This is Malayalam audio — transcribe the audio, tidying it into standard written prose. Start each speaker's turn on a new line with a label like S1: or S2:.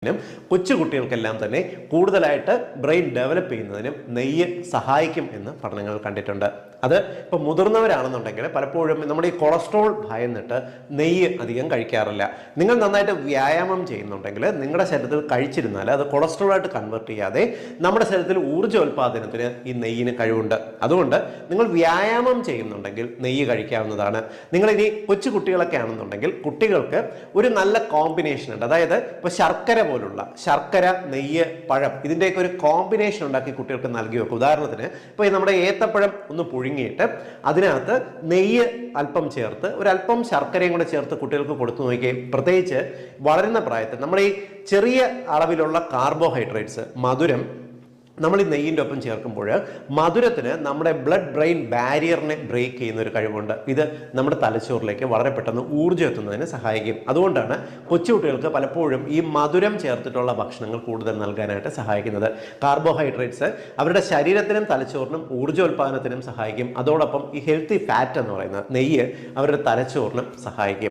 S1: കൊച്ചു കുട്ടികൾക്കെല്ലാം തന്നെ കൂടുതലായിട്ട് ബ്രെയിൻ ഡെവലപ്പ് ചെയ്യുന്നതിനും നെയ്യ് സഹായിക്കും എന്ന് പഠനങ്ങൾ കണ്ടിട്ടുണ്ട്. അത് ഇപ്പോൾ മുതിർന്നവരാണെന്നുണ്ടെങ്കിൽ പലപ്പോഴും നമ്മുടെ ഈ കൊളസ്ട്രോൾ ഭയന്നിട്ട് നെയ്യ് അധികം കഴിക്കാറില്ല. നിങ്ങൾ നന്നായിട്ട് വ്യായാമം ചെയ്യുന്നുണ്ടെങ്കിൽ നിങ്ങളുടെ ശരീരത്തിൽ കഴിച്ചിരുന്നാൽ അത് കൊളസ്ട്രോളായിട്ട് കൺവേർട്ട് ചെയ്യാതെ നമ്മുടെ ശരീരത്തിൽ ഊർജ്ജോൽപാദനത്തിന് ഈ നെയ്യിന് കഴിവുണ്ട്. അതുകൊണ്ട് നിങ്ങൾ വ്യായാമം ചെയ്യുന്നുണ്ടെങ്കിൽ നെയ്യ് കഴിക്കാവുന്നതാണ്. നിങ്ങളിനി കൊച്ചു കുട്ടികളൊക്കെ ആണെന്നുണ്ടെങ്കിൽ കുട്ടികൾക്ക് ഒരു നല്ല കോമ്പിനേഷൻ ഉണ്ട്. അതായത് ഇപ്പോൾ ശർക്കര, നെയ്യ്, പഴം ഇതിൻ്റെയൊക്കെ ഒരു കോമ്പിനേഷൻ ഉണ്ടാക്കി കുട്ടികൾക്ക് നൽകി വെക്കും. ഉദാഹരണത്തിന് ഇപ്പോൾ നമ്മുടെ ഏത്തപ്പഴം ഒന്ന് പുഴുങ്ങിയിട്ട് അതിനകത്ത് നെയ്യ് അല്പം ചേർത്ത് ഒരല്പം ശർക്കരയും കൂടെ ചേർത്ത് കുട്ടികൾക്ക് കൊടുത്തു നോക്കിയേ. പ്രത്യേകിച്ച് വളരുന്ന പ്രായത്തിൽ നമ്മുടെ ഈ ചെറിയ അളവിലുള്ള കാർബോഹൈഡ്രേറ്റ്സ്, മധുരം നമ്മൾ ഈ നെയ്യിൻ്റെ ഒപ്പം ചേർക്കുമ്പോൾ മധുരത്തിന് നമ്മുടെ ബ്ലഡ് ബ്രെയിൻ ബാരിയറിനെ ബ്രേക്ക് ചെയ്യുന്ന ഒരു കഴിവുണ്ട്. ഇത് നമ്മുടെ തലച്ചോറിലേക്ക് വളരെ പെട്ടെന്ന് ഊർജ്ജം എത്തുന്നതിന് സഹായിക്കും. അതുകൊണ്ടാണ് കൊച്ചുകുട്ടികൾക്ക് പലപ്പോഴും ഈ മധുരം ചേർത്തിട്ടുള്ള ഭക്ഷണങ്ങൾ കൂടുതൽ നൽകാനായിട്ട് സഹായിക്കുന്നത്. കാർബോഹൈഡ്രേറ്റ്സ് അവരുടെ ശരീരത്തിനും തലച്ചോറിനും ഊർജ്ജോൽപാദനത്തിനും സഹായിക്കും. അതോടൊപ്പം ഈ ഹെൽത്തി ഫാറ്റ് എന്ന് പറയുന്ന നെയ്യ് അവരുടെ തലച്ചോറിനും സഹായിക്കും.